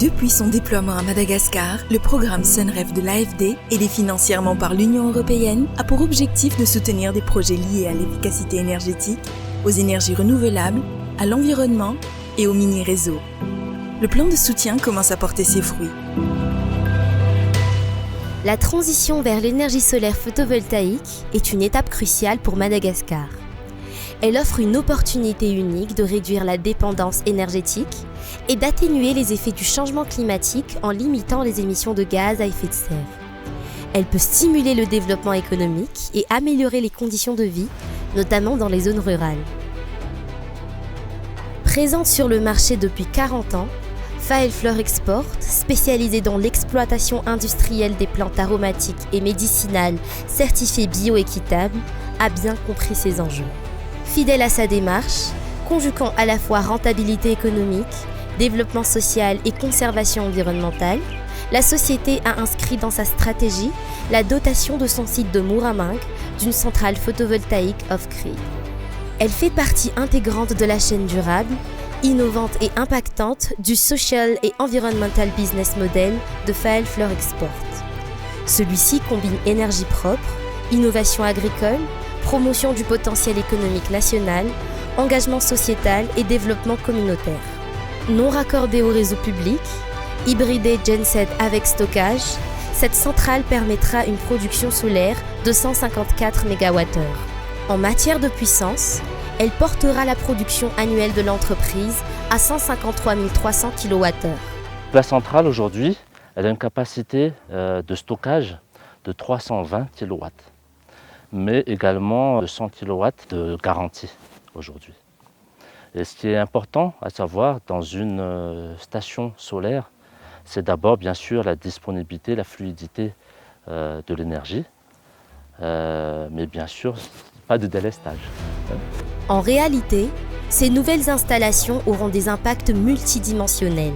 Depuis son déploiement à Madagascar, le programme SUNREF de l'AFD, aidé financièrement par l'Union européenne, a pour objectif de soutenir des projets liés à l'efficacité énergétique, aux énergies renouvelables, à l'environnement et aux mini-réseaux. Le plan de soutien commence à porter ses fruits. La transition vers l'énergie solaire photovoltaïque est une étape cruciale pour Madagascar. Elle offre une opportunité unique de réduire la dépendance énergétique et d'atténuer les effets du changement climatique en limitant les émissions de gaz à effet de serre. Elle peut stimuler le développement économique et améliorer les conditions de vie, notamment dans les zones rurales. Présente sur le marché depuis 40 ans, Faelflor Export, spécialisée dans l'exploitation industrielle des plantes aromatiques et médicinales certifiées bio-équitables, a bien compris ces enjeux. Fidèle à sa démarche, conjuguant à la fois rentabilité économique, développement social et conservation environnementale, la société a inscrit dans sa stratégie la dotation de son site de Mooramung d'une centrale photovoltaïque off-grid. Elle fait partie intégrante de la chaîne durable, innovante et impactante du Social et Environmental Business Model de Faelflor Export. Celui-ci combine énergie propre, innovation agricole, promotion du potentiel économique national, engagement sociétal et développement communautaire. Non raccordée au réseau public, hybridée genset avec stockage, cette centrale permettra une production solaire de 154 MWh. En matière de puissance, elle portera la production annuelle de l'entreprise à 153 300 kWh. La centrale aujourd'hui, elle a une capacité de stockage de 320 kW, mais également de 100 kW de garantie aujourd'hui. Et ce qui est important à savoir dans une station solaire, c'est d'abord bien sûr la disponibilité, la fluidité de l'énergie, mais bien sûr pas de délestage. En réalité, ces nouvelles installations auront des impacts multidimensionnels.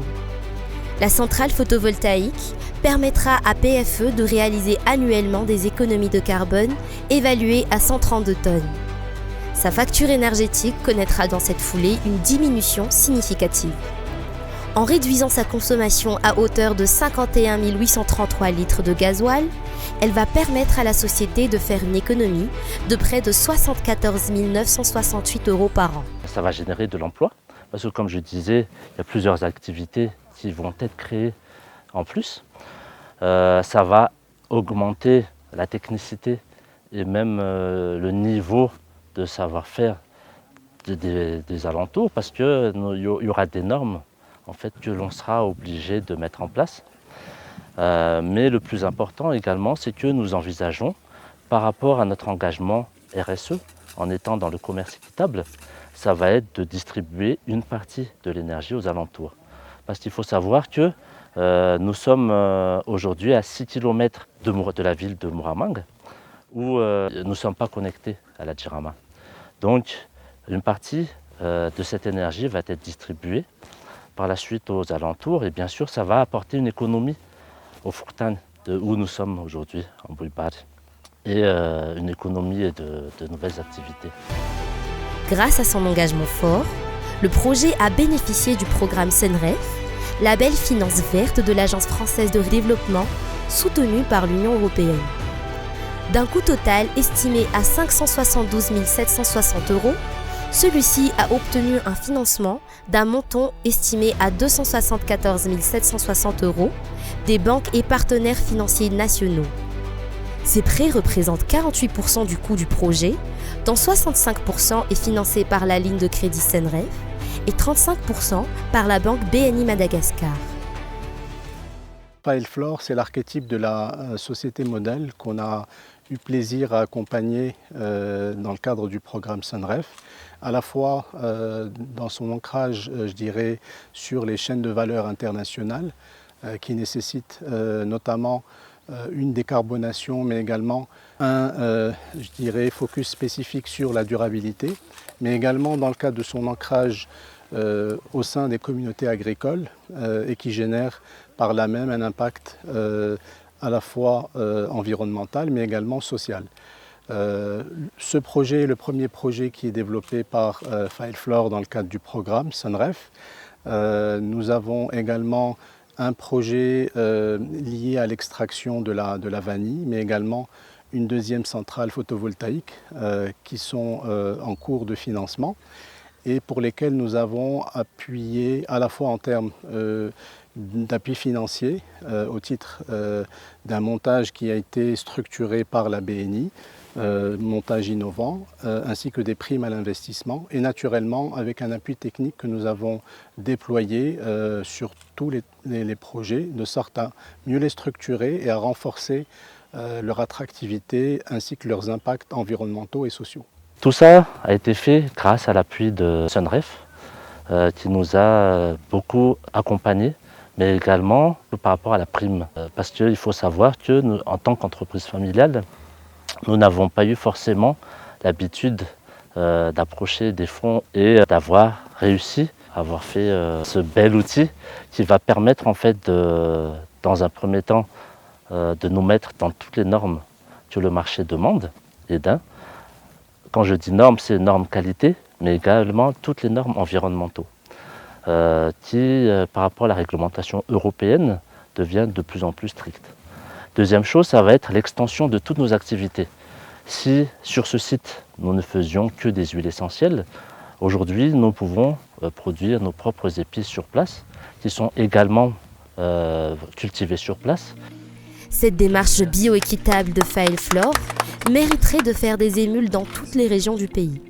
La centrale photovoltaïque permettra à PFE de réaliser annuellement des économies de carbone évaluées à 132 tonnes. Sa facture énergétique connaîtra dans cette foulée une diminution significative. En réduisant sa consommation à hauteur de 51 833 litres de gasoil, elle va permettre à la société de faire une économie de près de 74 968 € par an. Ça va générer de l'emploi, parce que comme je disais, il y a plusieurs activités qui vont être créées en plus. Ça va augmenter la technicité et même le niveau de savoir-faire des alentours, parce qu'il y aura des normes en fait, que l'on sera obligé de mettre en place. Mais le plus important également, c'est que nous envisageons, par rapport à notre engagement RSE, en étant dans le commerce équitable, ça va être de distribuer une partie de l'énergie aux alentours. Parce qu'il faut savoir que nous sommes aujourd'hui à 6 km de la ville de Mooramung, où nous ne sommes pas connectés à la Jirama. Donc, une partie de cette énergie va être distribuée par la suite aux alentours, et bien sûr, ça va apporter une économie au Fuktan, où nous sommes aujourd'hui, en Bulbar, et une économie et de nouvelles activités. Grâce à son engagement fort, le projet a bénéficié du programme SUNREF, label finance verte de l'Agence française de développement, soutenu par l'Union européenne. D'un coût total estimé à 572 760 €, celui-ci a obtenu un financement d'un montant estimé à 274 760 € des banques et partenaires financiers nationaux. Ces prêts représentent 48% du coût du projet, dont 65% est financé par la ligne de crédit SUNREF et 35% par la banque BNI Madagascar. Faelflor, c'est l'archétype de la société modèle qu'on a eu plaisir à accompagner dans le cadre du programme SUNREF, à la fois dans son ancrage, je dirais, sur les chaînes de valeur internationales qui nécessitent notamment une décarbonation, mais également je dirais, focus spécifique sur la durabilité, mais également dans le cadre de son ancrage au sein des communautés agricoles et qui génère par là même un impact à la fois environnemental mais également social. Ce projet est le premier projet qui est développé par Faelflor dans le cadre du programme SUNREF. Nous avons également un projet lié à l'extraction de la vanille, mais également une deuxième centrale photovoltaïque qui sont en cours de financement et pour lesquels nous avons appuyé à la fois en termes d'appui financier au titre d'un montage qui a été structuré par la BNI, montage innovant, ainsi que des primes à l'investissement et naturellement avec un appui technique que nous avons déployé sur tous les projets de sorte à mieux les structurer et à renforcer leur attractivité ainsi que leurs impacts environnementaux et sociaux. Tout ça a été fait grâce à l'appui de Sunref qui nous a beaucoup accompagnés, mais également par rapport à la prime. Parce qu'il faut savoir que nous, en tant qu'entreprise familiale, nous n'avons pas eu forcément l'habitude d'approcher des fonds et d'avoir réussi à avoir fait ce bel outil qui va permettre en fait dans un premier temps de nous mettre dans toutes les normes que le marché demande et quand je dis normes, c'est normes qualité, mais également toutes les normes environnementaux qui, par rapport à la réglementation européenne, deviennent de plus en plus strictes. Deuxième chose, ça va être l'extension de toutes nos activités. Si sur ce site, nous ne faisions que des huiles essentielles, aujourd'hui, nous pouvons produire nos propres épices sur place, qui sont également cultivées sur place. Cette démarche bioéquitable de Fael Flore mériterait de faire des émules dans toutes les régions du pays.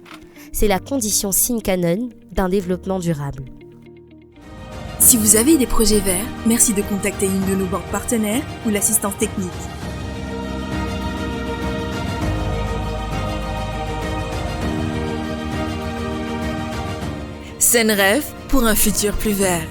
C'est la condition sine qua non d'un développement durable. Si vous avez des projets verts, merci de contacter une de nos banques partenaires ou l'assistance technique. Sunref pour un futur plus vert.